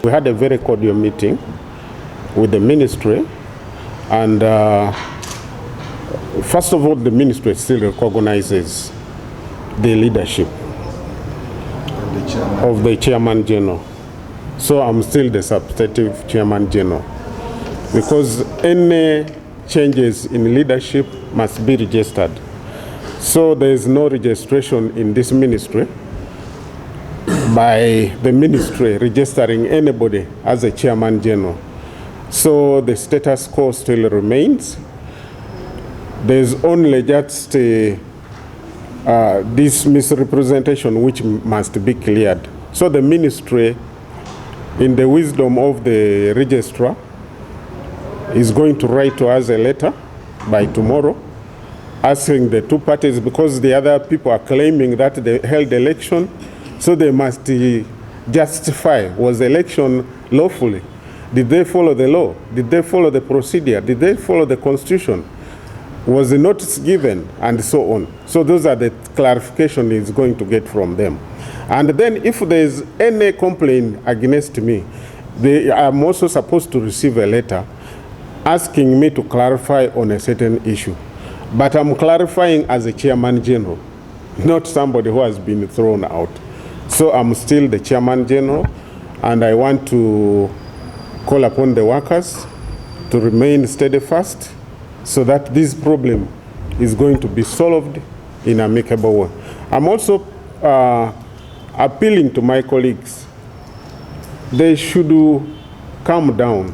We had a very cordial meeting with the ministry, and first of all, the ministry still recognizes the leadership of the Chairman General. So I'm still the substantive Chairman General, because any changes in leadership must be registered. So there is no registration in this ministry by the ministry registering anybody as a Chairman General. So the status quo still remains. There's only just this misrepresentation which must be cleared. So the ministry, in the wisdom of the registrar, is going to write to us a letter by tomorrow asking the two parties, because the other people are claiming that they held election, so they must justify, was the election lawfully? Did they follow the law? Did they follow the procedure? Did they follow the constitution? Was the notice given? And so on. So those are the clarification he's going to get from them. And then if there's any complaint against me, I'm also supposed to receive a letter asking me to clarify on a certain issue. But I'm clarifying as a Chairman General, not somebody who has been thrown out. So I'm still the Chairman General, and I want to call upon the workers to remain steadfast so that this problem is going to be solved in an amicable way. I'm also appealing to my colleagues. They should calm down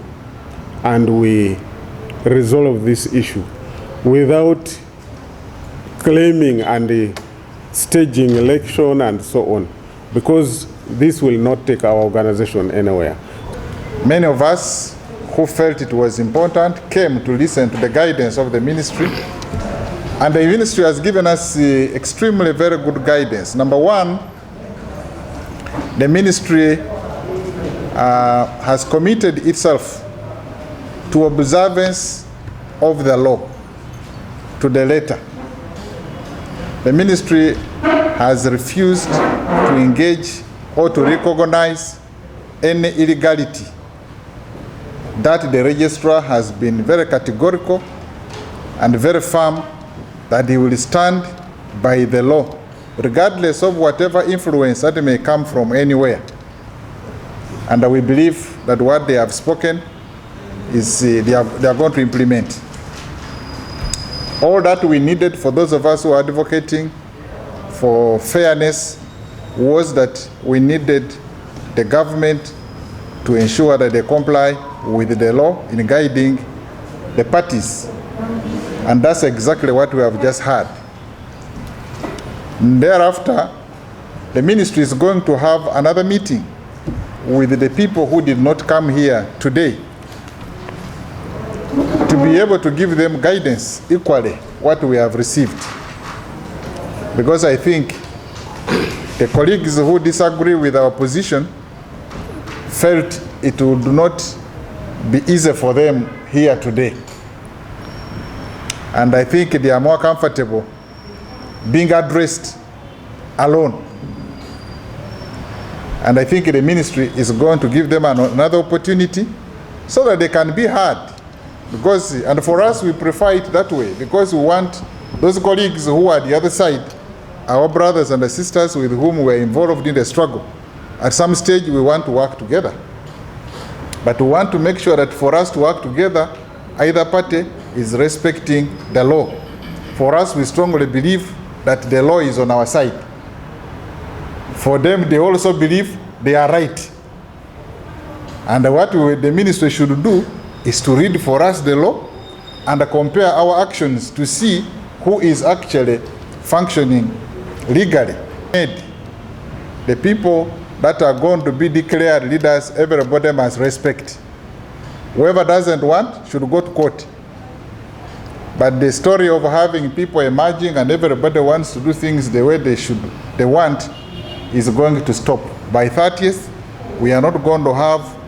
and we resolve this issue without claiming and staging election and so on, because this will not take our organization anywhere. Many of us who felt it was important came to listen to the guidance of the ministry, and the ministry has given us extremely very good guidance. Number one, the ministry has committed itself to observance of the law to the letter. The ministry has refused to engage or to recognize any illegality. That the registrar has been very categorical and very firm that he will stand by the law, regardless of whatever influence that may come from anywhere. And we believe that what they have spoken is they are going to implement. All that we needed for those of us who are advocating for fairness was that we needed the government to ensure that they comply with the law in guiding the parties. And that's exactly what we have just heard. Thereafter, the ministry is going to have another meeting with the people who did not come here today, to be able to give them guidance equally what we have received. Because I think the colleagues who disagree with our position felt it would not be easy for them here today. And I think they are more comfortable being addressed alone. And I think the ministry is going to give them another opportunity so that they can be heard. Because, and for us, we prefer it that way, because we want those colleagues who are the other side, our brothers and sisters with whom we are involved in the struggle. At some stage, we want to work together. But we want to make sure that for us to work together, either party is respecting the law. For us, we strongly believe that the law is on our side. For them, they also believe they are right. And what the ministry should do is to read for us the law and compare our actions to see who is actually functioning legally. The people that are going to be declared leaders, everybody must respect. Whoever doesn't want should go to court. But the story of having people emerging and everybody wants to do things the way they want is going to stop. By 30th, we are not going to have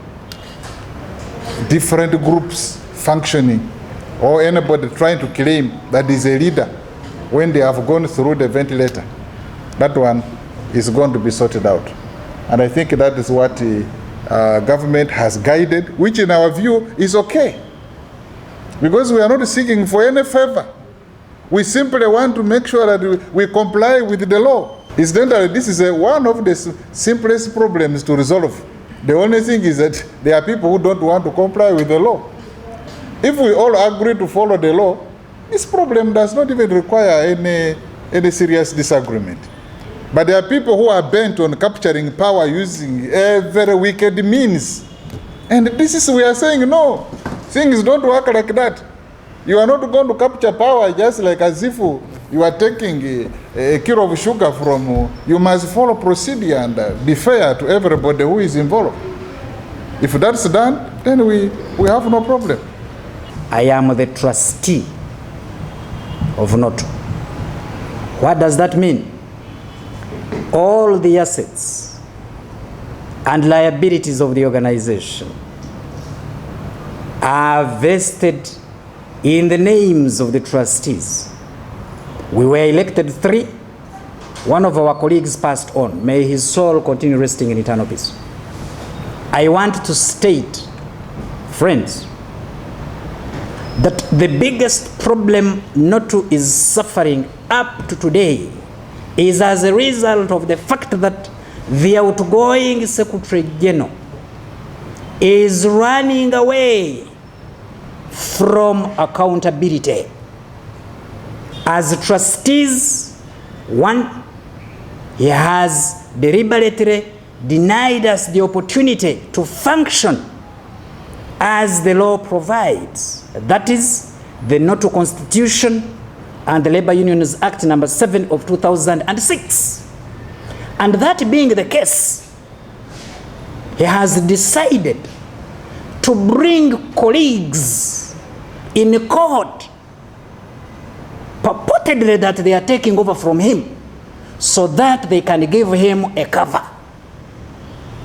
different groups functioning or anybody trying to claim that is a leader when they have gone through the ventilator. That one is going to be sorted out. And I think that is what the government has guided, which in our view is okay. Because we are not seeking for any favor. We simply want to make sure that we comply with the law. Incidentally, this is one of the simplest problems to resolve. The only thing is that there are people who don't want to comply with the law. If we all agree to follow the law, this problem does not even require any serious disagreement. But there are people who are bent on capturing power using very wicked means. And this is, we are saying, no, things don't work like that. You are not going to capture power just like as if you are taking a kilo of sugar from, you must follow procedure and be fair to everybody who is involved. If that's done, then we have no problem. I am the trustee of NOTU. What does that mean? All the assets and liabilities of the organization are vested in the names of the trustees. We were elected 3. One of our colleagues passed on. May his soul continue resting in eternal peace. I want to state, friends, that the biggest problem NOTU is suffering up to today is as a result of the fact that the outgoing Secretary General is running away from accountability. As trustees, one, he has deliberately denied us the opportunity to function as the law provides. That is the NOTU Constitution and the Labor Unions Act number 7 of 2006. And that being the case, he has decided to bring colleagues in court, purportedly that they are taking over from him, so that they can give him a cover.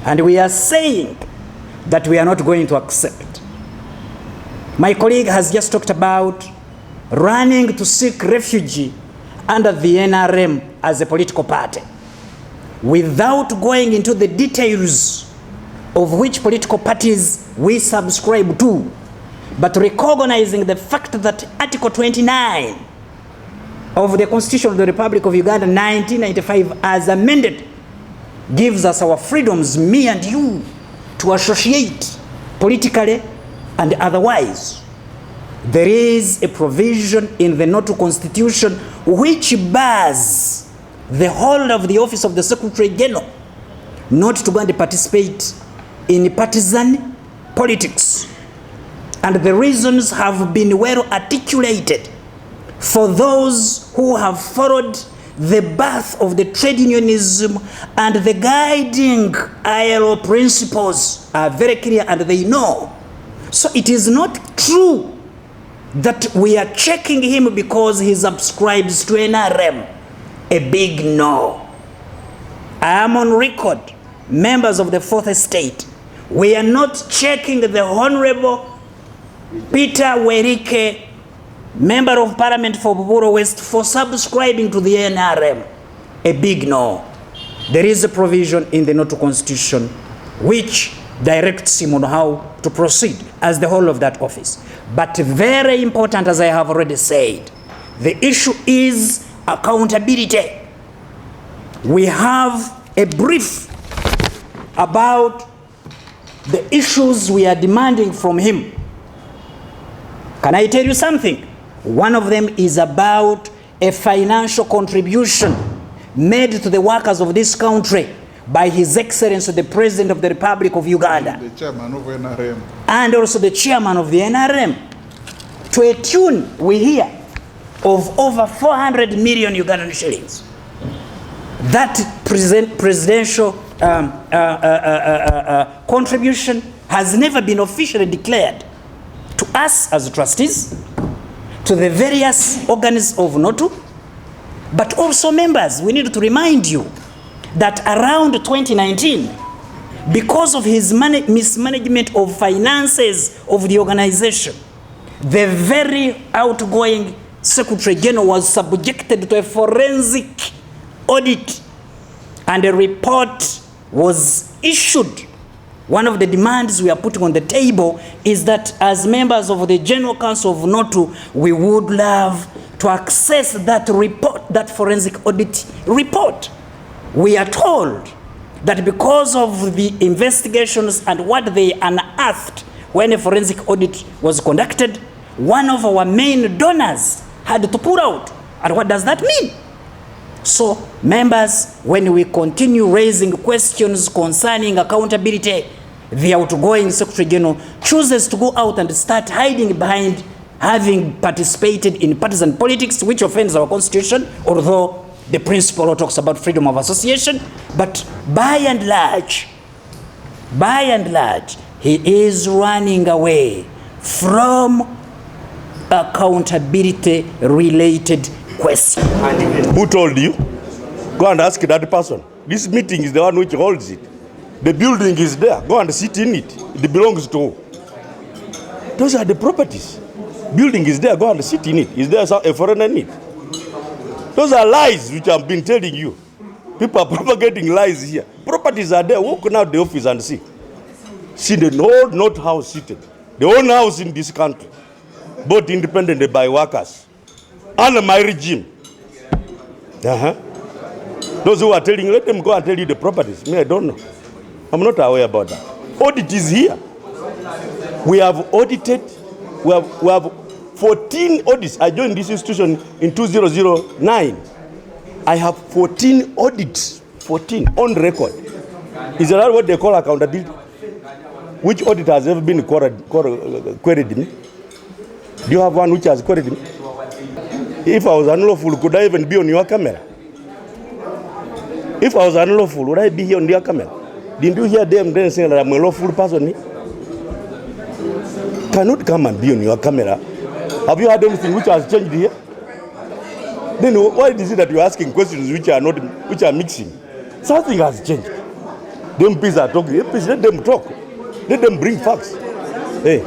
And we are saying that we are not going to accept. My colleague has just talked about running to seek refuge under the NRM as a political party, without going into the details of which political parties we subscribe to, but recognizing the fact that Article 29 of the Constitution of the Republic of Uganda 1995 as amended gives us our freedoms, me and you, to associate politically and otherwise. There is a provision in the NOTU Constitution which bars the whole of the office of the Secretary General not to go and participate in partisan politics. And the reasons have been well articulated for those who have followed the path of the trade unionism, and the guiding ILO principles are very clear and they know. So it is not true that we are checking him because he subscribes to NRM. A big no. I am on record, members of the Fourth Estate. We are not checking the Honorable Peter Werikhe, Member of Parliament for Buburo West, for subscribing to the NRM. A big no. There is a provision in the NOTU Constitution which directs him on how to proceed as the whole of that office. But very important, as I have already said, the issue is accountability. We have a brief about the issues we are demanding from him. Can I tell you something? One of them is about a financial contribution made to the workers of this country by His Excellency the President of the Republic of Uganda, the chairman of NRM, and also the chairman of the NRM, to a tune we hear of over 400 million Ugandan shillings. That presidential contribution has never been officially declared to us as trustees, to the various organs of NOTU, but also members. We need to remind you that around 2019, because of his mismanagement of finances of the organization, the very outgoing Secretary General was subjected to a forensic audit, and a report was issued. One of the demands we are putting on the table is that as members of the General Council of NOTU, we would love to access that report, that forensic audit report. We are told that because of the investigations and what they unearthed when a forensic audit was conducted, one of our main donors had to pull out. And what does that mean? So, members, when we continue raising questions concerning accountability, the outgoing Secretary General chooses to go out and start hiding behind having participated in partisan politics, which offends our constitution, although the principle law talks about freedom of association. But by and large, he is running away from accountability-related questions. Who told you? Go and ask that person. This meeting is the one which holds it. The building is there. Go and sit in it. It belongs to who? Those are the properties. Building is there. Go and sit in it. Is there a foreigner in it? Those are lies which I've been telling you. People are propagating lies here. Properties are there. Walk out the office and see. See the old NOTU house seated. The only house in this country. Both independently by workers. Under my regime. Those who are telling you, let them go and tell you the properties. Me, I don't know. I'm not aware about that. Audit is here. We have audited. We have 14 audits. I joined this institution in 2009. I have 14 audits. 14 on record. Is that what they call accountability? Which audit has ever been queried me? Do you have one which has queried me? If I was unlawful, could I even be on your camera? If I was unlawful, would I be here on your camera? Didn't you hear them then saying that I'm a lawful person? Cannot come and be on your camera. Have you heard anything which has changed here? Then why is it that you're asking questions which are mixing? Something has changed. The MPs are talking. MPs, let them talk. Let them bring facts. Hey.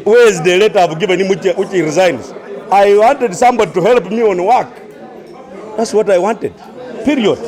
Where is the letter I've given him which he resigns? I wanted somebody to help me on work. That's what I wanted. Period.